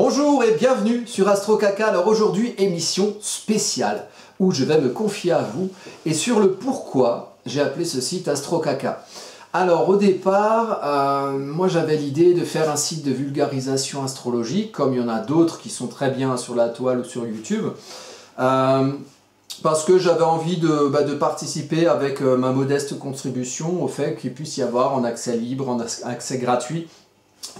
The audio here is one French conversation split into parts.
Bonjour et bienvenue sur Astro Caca. Alors aujourd'hui, émission spéciale où je vais me confier à vous et sur le pourquoi j'ai appelé ce site Astro Caca. Alors au départ, moi j'avais l'idée de faire un site de vulgarisation astrologique, comme il y en a d'autres qui sont très bien sur la toile ou sur YouTube, parce que j'avais envie de participer avec ma modeste contribution au fait qu'il puisse y avoir en accès libre, en accès gratuit,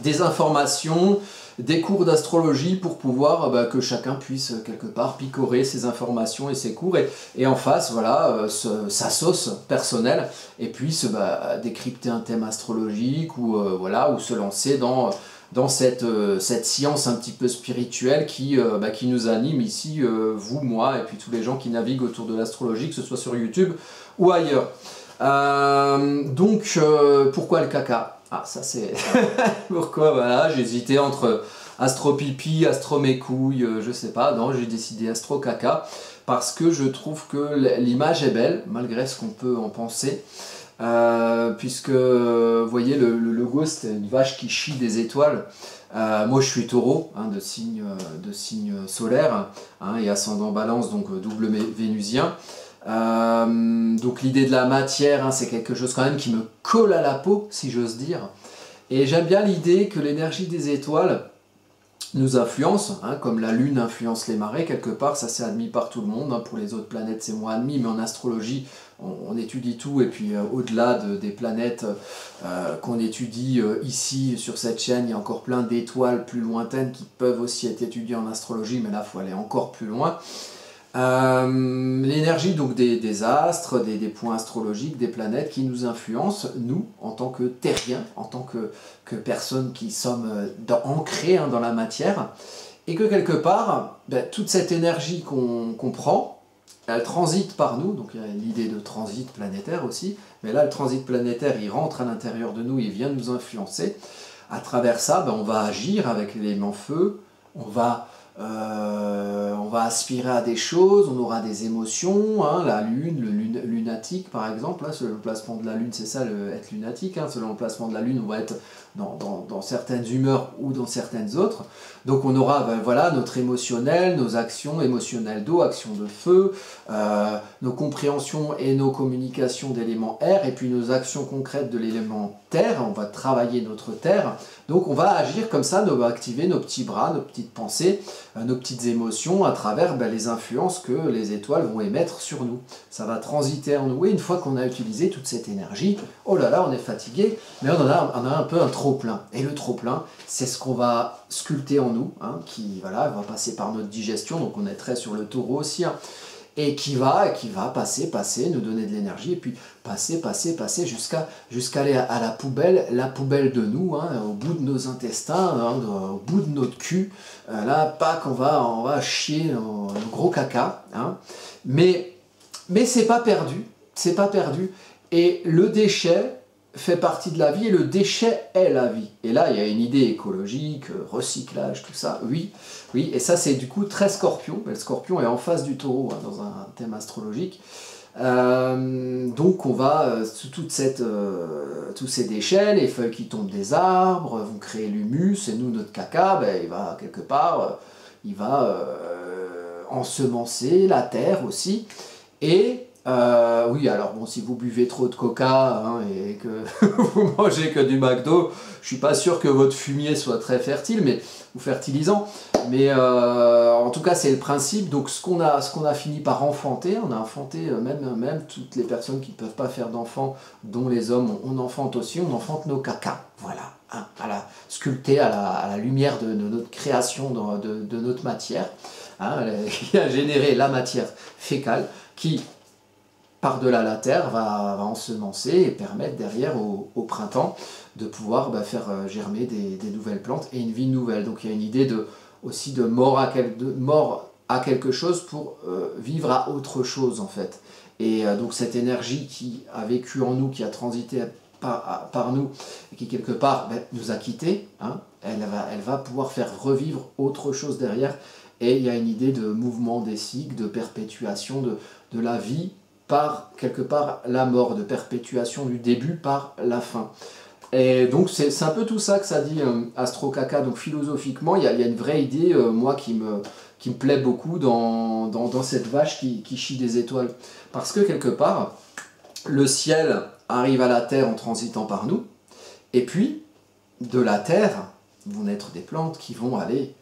des informations, des cours d'astrologie pour pouvoir que chacun puisse quelque part picorer ses informations et ses cours et en face voilà sa sauce personnelle et puisse décrypter un thème astrologique ou voilà ou se lancer dans cette science un petit peu spirituelle qui nous anime ici, vous, moi et puis tous les gens qui naviguent autour de l'astrologie, que ce soit sur YouTube ou ailleurs. Pourquoi le caca? Ah, ça c'est... Pourquoi, voilà, j'ai hésité entre Astro Pipi, Astro Mes couilles, je sais pas, non, j'ai décidé Astro Caca, parce que je trouve que l'image est belle, malgré ce qu'on peut en penser, puisque, vous voyez, le logo, c'était une vache qui chie des étoiles. Moi je suis taureau, hein, de signe solaire, hein, et ascendant balance, donc double vénusien. Donc l'idée de la matière, hein, c'est quelque chose quand même qui me colle à la peau, si j'ose dire. Et j'aime bien l'idée que l'énergie des étoiles nous influence, hein, comme la Lune influence les marées, quelque part, ça c'est admis par tout le monde, hein. Pour les autres planètes c'est moins admis, mais en astrologie, on étudie tout, et puis au-delà des planètes qu'on étudie ici, sur cette chaîne, il y a encore plein d'étoiles plus lointaines qui peuvent aussi être étudiées en astrologie, mais là, il faut aller encore plus loin. L'énergie donc des astres, des points astrologiques, des planètes qui nous influencent, nous, en tant que terriens, en tant que personnes qui sommes ancrées, hein, dans la matière, et que quelque part, toute cette énergie qu'on prend, elle transite par nous, donc il y a l'idée de transit planétaire aussi, mais là le transit planétaire il rentre à l'intérieur de nous, il vient nous influencer. À travers ça, on va agir avec l'élément feu, on va aspirer à des choses, on aura des émotions, hein, la lune, le lunatique par exemple, là, selon le placement de la lune, c'est ça, être lunatique, hein, selon le placement de la lune, on va être dans certaines humeurs ou dans certaines autres. Donc on aura voilà, notre émotionnel, nos actions émotionnelles d'eau, actions de feu, nos compréhensions et nos communications d'éléments air, et puis nos actions concrètes de l'élément terre, on va travailler notre terre. Donc on va agir comme ça, on va activer nos petits bras, nos petites pensées, nos petites émotions à travers les influences que les étoiles vont émettre sur nous. Ça va transiter en nous, et une fois qu'on a utilisé toute cette énergie, oh là là, on est fatigué, mais on a un peu un trop-plein. Et le trop-plein, c'est ce qu'on va sculpter en nous, hein, qui voilà, va passer par notre digestion, donc on est très sur le taureau aussi, hein, et qui va passer, nous donner de l'énergie, et puis passer jusqu'à aller à la poubelle de nous, hein, au bout de nos intestins, hein, au bout de notre cul. Là, pack, on va chier le gros caca, hein. Mais c'est pas perdu, et le déchet fait partie de la vie, et le déchet est la vie. Et là, il y a une idée écologique, recyclage, tout ça, oui, et ça c'est du coup très scorpion, le scorpion est en face du taureau, hein, dans un thème astrologique. Donc on va, tous ces déchets, les feuilles qui tombent des arbres, vont créer l'humus, et nous, notre caca, il va quelque part, ensemencer la terre aussi, et oui, alors bon, si vous buvez trop de coca, hein, et que vous mangez que du McDo, je suis pas sûr que votre fumier soit très fertile, ou fertilisant, mais en tout cas c'est le principe. Donc ce qu'on a fini par enfanter, on a enfanté même toutes les personnes qui ne peuvent pas faire d'enfants, dont les hommes, on enfante aussi, on enfante nos cacas, voilà, hein, sculptés à la lumière de notre création, de notre matière, hein, qui a généré la matière fécale, qui par-delà la terre va ensemencer et permettre derrière au printemps de pouvoir faire germer des nouvelles plantes et une vie nouvelle. Donc il y a une idée aussi de mort à quelque chose pour vivre à autre chose en fait. Et donc cette énergie qui a vécu en nous, qui a transité par nous, et qui quelque part nous a quittés, hein, elle va pouvoir faire revivre autre chose derrière. Et il y a une idée de mouvement des cycles, de perpétuation de la vie, par quelque part la mort, de perpétuation du début par la fin. Et donc c'est un peu tout ça que ça dit Astro Caca. Donc philosophiquement, il y a une vraie idée, moi, qui me plaît beaucoup dans cette vache qui chie des étoiles. Parce que quelque part, le ciel arrive à la Terre en transitant par nous, et puis de la Terre vont naître des plantes qui vont aller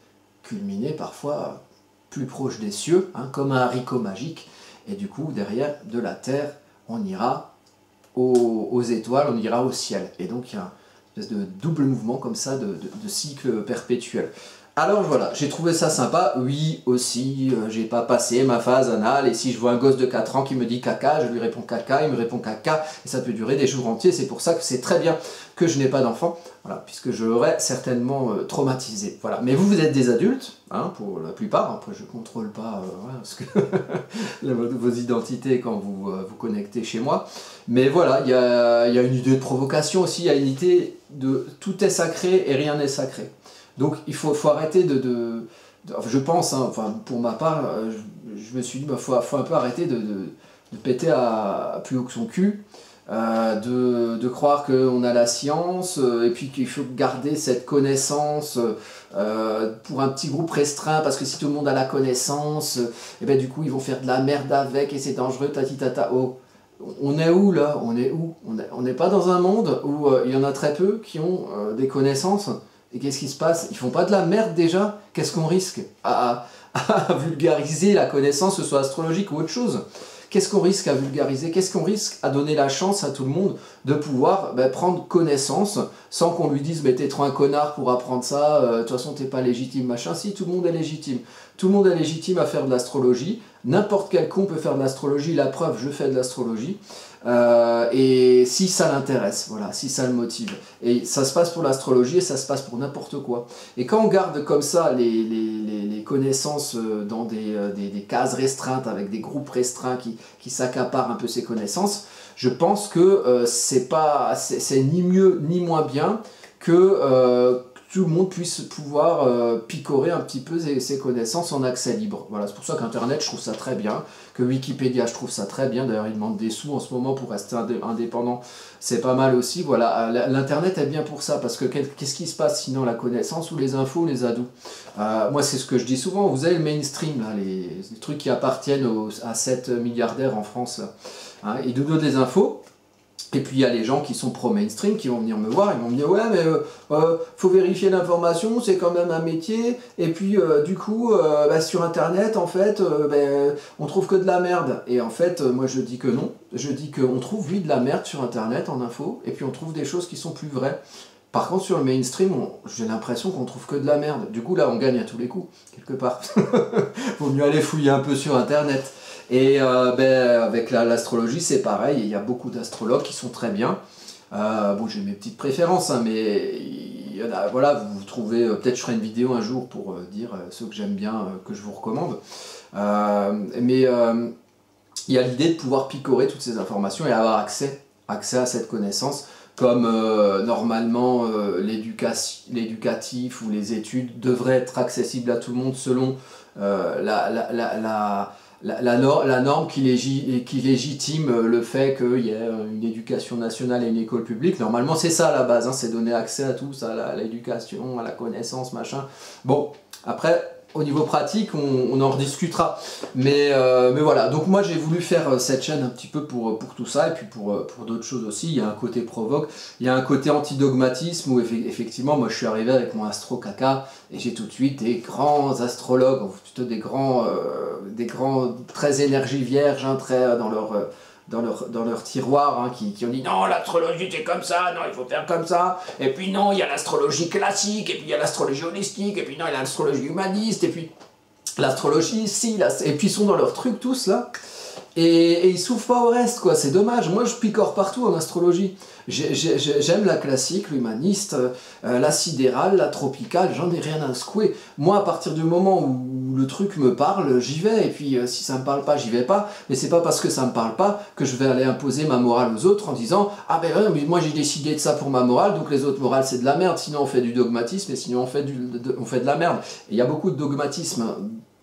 culminer parfois plus proche des cieux, hein, comme un haricot magique. Et du coup, derrière, de la Terre, on ira aux étoiles, on ira au ciel. Et donc, il y a une espèce de double mouvement comme ça, de cycle perpétuel. Alors voilà, j'ai trouvé ça sympa. Oui, aussi, j'ai pas passé ma phase anale, et si je vois un gosse de 4 ans qui me dit caca, je lui réponds caca, il me répond caca, et ça peut durer des jours entiers. C'est pour ça que c'est très bien que je n'ai pas d'enfant, voilà, puisque je l'aurais certainement traumatisé. Voilà. Mais vous êtes des adultes, hein, pour la plupart. Après, je ne contrôle pas voilà, parce que vos identités quand vous vous connectez chez moi. Mais voilà, il y a une idée de provocation aussi, il y a une idée de tout est sacré et rien n'est sacré. Donc il faut arrêter je pense, hein, enfin, pour ma part, je me suis dit, bah, faut un peu arrêter de péter à plus haut que son cul, de croire qu'on a la science, et puis qu'il faut garder cette connaissance pour un petit groupe restreint, parce que si tout le monde a la connaissance, et ben, du coup ils vont faire de la merde avec, et c'est dangereux, tata. Oh, on est où là? On est où? On n'est pas dans un monde où il y en a très peu qui ont des connaissances. Et qu'est-ce qui se passe? Ils font pas de la merde déjà? Qu'est-ce qu'on risque à vulgariser la connaissance, que ce soit astrologique ou autre chose? Qu'est-ce qu'on risque à vulgariser? Qu'est-ce qu'on risque à donner la chance à tout le monde de pouvoir prendre connaissance sans qu'on lui dise t'es trop un connard pour apprendre ça, de toute façon t'es pas légitime, machin. Si, tout le monde est légitime. Tout le monde est légitime à faire de l'astrologie. N'importe quel con peut faire de l'astrologie. La preuve, je fais de l'astrologie. Et si ça l'intéresse, voilà, si ça le motive. Et ça se passe pour l'astrologie et ça se passe pour n'importe quoi. Et quand on garde comme ça les connaissances dans des cases restreintes, avec des groupes restreints qui s'accaparent un peu ces connaissances, je pense que c'est ni mieux ni moins bien que tout le monde puisse pouvoir picorer un petit peu ses connaissances en accès libre. Voilà, c'est pour ça qu'Internet, je trouve ça très bien, que Wikipédia, je trouve ça très bien. D'ailleurs, ils demandent des sous en ce moment pour rester indépendant. C'est pas mal aussi. Voilà, l'Internet est bien pour ça, parce que qu'est-ce qui se passe sinon? La connaissance ou les infos, les ados? Moi, c'est ce que je dis souvent. Vous avez le mainstream, là, les trucs qui appartiennent à 7 milliardaires en France. Là, hein, ils nous donnent des infos. Et puis il y a les gens qui sont pro-mainstream qui vont venir me voir, ils vont me dire ouais mais faut vérifier l'information, c'est quand même un métier, et puis du coup sur internet en fait on trouve que de la merde. Et en fait moi je dis que non, je dis qu'on trouve oui de la merde sur internet en info, et puis on trouve des choses qui sont plus vraies. Par contre sur le mainstream, j'ai l'impression qu'on trouve que de la merde. Du coup là on gagne à tous les coups, quelque part. Vaut mieux aller fouiller un peu sur internet. Et avec l'astrologie, c'est pareil, il y a beaucoup d'astrologues qui sont très bien. Bon, j'ai mes petites préférences, hein, mais il y en a, voilà, vous trouvez, peut-être je ferai une vidéo un jour pour dire ceux que j'aime bien, que je vous recommande. Mais il y a l'idée de pouvoir picorer toutes ces informations et avoir accès à cette connaissance, comme normalement l'éducatif ou les études devraient être accessibles à tout le monde selon la norme qui légitime le fait qu'il y ait une éducation nationale et une école publique. Normalement, c'est ça à la base, hein, c'est donner accès à tous, à l'éducation, à la connaissance, machin. Bon, après, au niveau pratique, on en rediscutera. Mais voilà, donc moi j'ai voulu faire cette chaîne un petit peu pour tout ça, et puis pour d'autres choses aussi. Il y a un côté provoque, il y a un côté anti-dogmatisme, où effectivement, moi je suis arrivé avec mon astro caca, et j'ai tout de suite des grands astrologues, ou plutôt des grands très énergie vierge, hein, très dans leur tiroir, hein, qui ont dit non, l'astrologie c'est comme ça, non, il faut faire comme ça, et puis non, il y a l'astrologie classique, et puis il y a l'astrologie holistique, et puis non, il y a l'astrologie humaniste, et puis l'astrologie ici, là, et puis ils sont dans leur truc tous là, et ils souffrent pas au reste, quoi. C'est dommage. Moi je picore partout en astrologie. J'aime la classique, l'humaniste, la sidérale, la tropicale, j'en ai rien à secouer. Moi, à partir du moment où le truc me parle, j'y vais, et puis si ça me parle pas, j'y vais pas. Mais c'est pas parce que ça me parle pas que je vais aller imposer ma morale aux autres en disant « Ah ben ouais, mais moi j'ai décidé de ça pour ma morale, donc les autres morales c'est de la merde, sinon on fait du dogmatisme, et sinon on fait de la merde. » Et il y a beaucoup de dogmatisme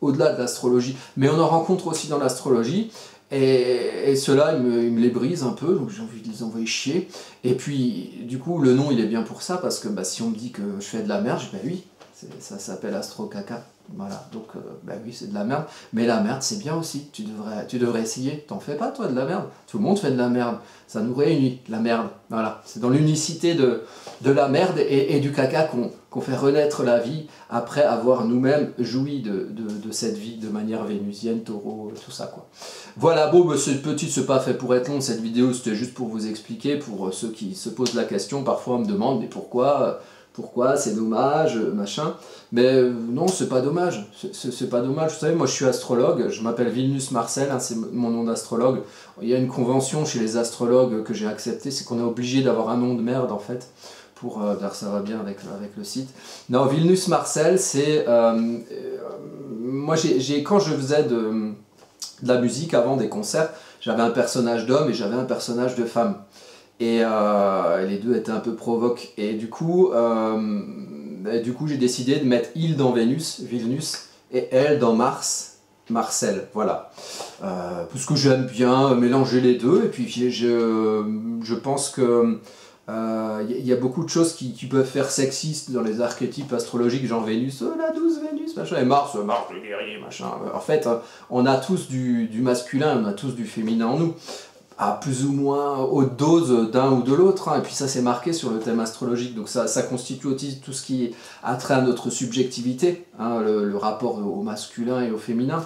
au-delà de l'astrologie, mais on en rencontre aussi dans l'astrologie. Et ceux-là, ils me les brisent un peu, donc j'ai envie de les envoyer chier. Et puis, du coup, le nom, il est bien pour ça, parce que bah, si on me dit que je fais de la merde, je dis bah oui, ça s'appelle Astro Caca. Voilà, donc bah oui, c'est de la merde. Mais la merde, c'est bien aussi, tu devrais essayer. T'en fais pas, toi, de la merde. Tout le monde fait de la merde. Ça nous réunit, la merde. Voilà, c'est dans l'unicité de la merde et du caca qu'on fait renaître la vie après avoir nous-mêmes joui de cette vie de manière vénusienne, taureau, tout ça, quoi. Voilà, bon, bah, c'est pas fait pour être long, cette vidéo, c'était juste pour vous expliquer, pour ceux qui se posent la question, parfois on me demande, mais pourquoi c'est dommage, machin. Mais non, c'est pas dommage, c'est pas dommage. Vous savez, moi je suis astrologue, je m'appelle Vilnus Marcel, hein, c'est mon nom d'astrologue. Il y a une convention chez les astrologues que j'ai acceptée, c'est qu'on est obligé d'avoir un nom de merde en fait, pour, ça va bien avec le site. Non, Vilnus Marcel, c'est... moi, quand je faisais de la musique avant des concerts, j'avais un personnage d'homme et j'avais un personnage de femme. Et les deux étaient un peu provoques. Et du coup j'ai décidé de mettre il dans Vénus, Vilnus, et elle dans Mars, Marcel. Voilà. Parce que j'aime bien mélanger les deux. Et puis je pense que y a beaucoup de choses qui peuvent faire sexistes dans les archétypes astrologiques, genre Vénus, oh la douce Vénus, machin, et Mars le guerrier, machin. En fait, on a tous du masculin, on a tous du féminin en nous, à plus ou moins haute dose d'un ou de l'autre, hein. Et puis ça c'est marqué sur le thème astrologique, donc ça constitue aussi tout ce qui a trait à notre subjectivité, hein, le rapport au masculin et au féminin.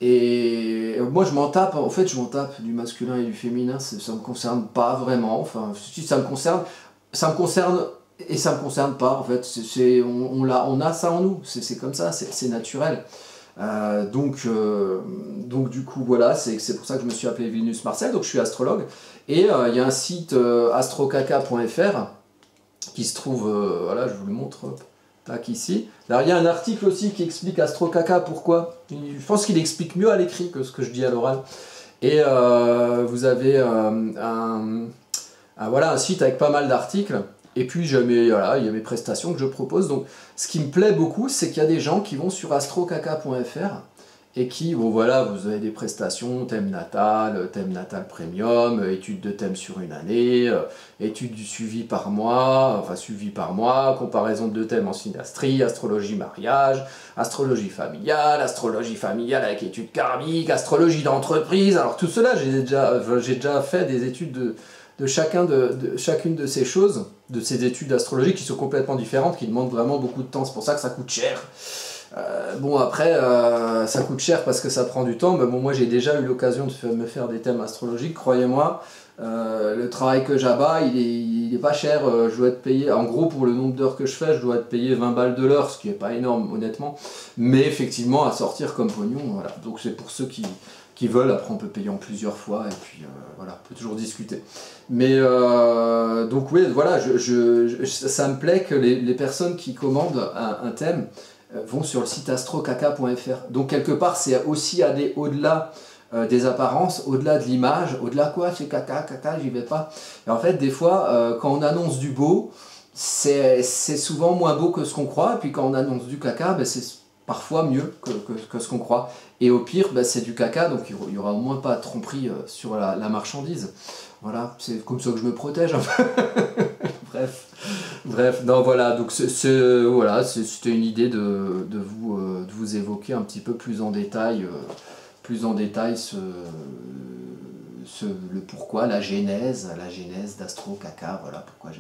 Et moi je m'en tape, en fait je m'en tape du masculin et du féminin, ça me concerne pas vraiment, enfin si ça me concerne et ça me concerne pas en fait, on a ça en nous, c'est comme ça, c'est naturel. Donc du coup voilà, c'est pour ça que je me suis appelé Vilnus Marcel, donc je suis astrologue, et il y a un site astrocaca.fr qui se trouve, voilà je vous le montre, tac, ici. Alors il y a un article aussi qui explique Astrocaca pourquoi. Je pense qu'il explique mieux à l'écrit que ce que je dis à l'oral. Et vous avez voilà, un site avec pas mal d'articles. Et puis voilà, il y a mes prestations que je propose. Donc ce qui me plaît beaucoup, c'est qu'il y a des gens qui vont sur astrocaca.fr et qui, bon voilà, vous avez des prestations, thème natal premium, études de thème sur une année, études du suivi par mois, comparaison de deux thèmes en synastrie, astrologie mariage, astrologie familiale avec études karmiques, astrologie d'entreprise. Alors tout cela, j'ai déjà fait des études de chacune de ces choses, de ces études astrologiques qui sont complètement différentes, qui demandent vraiment beaucoup de temps, c'est pour ça que ça coûte cher. Bon après, ça coûte cher parce que ça prend du temps, mais bon, moi j'ai déjà eu l'occasion de me faire des thèmes astrologiques, croyez-moi, le travail que j'abats, il est pas cher, je dois être payé, en gros pour le nombre d'heures que je fais, je dois être payé 20 balles de l'heure, ce qui est pas énorme honnêtement, mais effectivement à sortir comme pognon, voilà, donc c'est pour ceux qui veulent, après on peut payer en plusieurs fois, et puis voilà, on peut toujours discuter. Mais donc oui, voilà, ça me plaît que les personnes qui commandent un thème vont sur le site astrocaca.fr. Donc quelque part, c'est aussi aller au-delà des apparences, au-delà de l'image, au-delà quoi, c'est caca, j'y vais pas. Et en fait, des fois, quand on annonce du beau, c'est souvent moins beau que ce qu'on croit, et puis quand on annonce du caca, ben, c'est parfois mieux que ce qu'on croit. Et au pire, ben, c'est du caca, donc il n'y aura au moins pas de tromperie sur la marchandise. Voilà, c'est comme ça que je me protège un peu. Bref, non voilà, donc voilà, c'était une idée de vous évoquer un petit peu plus en détail, le pourquoi, la genèse d'Astro-Caca, voilà pourquoi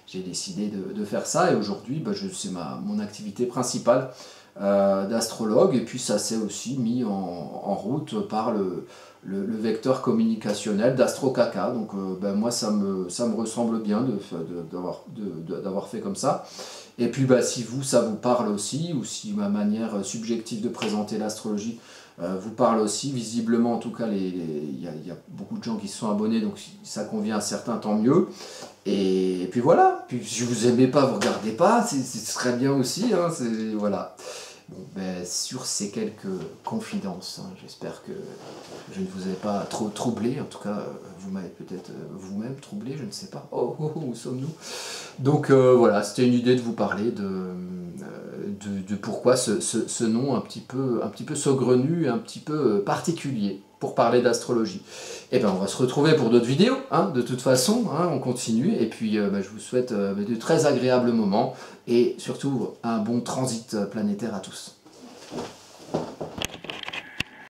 j'ai décidé de faire ça, et aujourd'hui c'est mon activité principale d'astrologue, et puis ça s'est aussi mis en route par le vecteur communicationnel d'Astro-Caca, donc moi ça me ressemble bien d'avoir fait comme ça. Et puis si ça vous parle aussi, ou si ma manière subjective de présenter l'astrologie vous parle aussi, visiblement en tout cas il y a beaucoup de gens qui se sont abonnés, donc si ça convient à certains, tant mieux. Et puis voilà, puis si vous aimez pas, vous regardez pas, ce serait bien aussi, hein, voilà. Bon, sur ces quelques confidences, hein, j'espère que je ne vous ai pas trop troublé, en tout cas vous m'avez peut-être vous-même troublé, je ne sais pas. Oh, où sommes-nous? Donc voilà, c'était une idée de vous parler de pourquoi ce nom un petit peu saugrenu, un petit peu particulier pour parler d'astrologie. Et ben on va se retrouver pour d'autres vidéos, hein, de toute façon, hein, on continue, et puis je vous souhaite de très agréables moments, et surtout un bon transit planétaire à tous.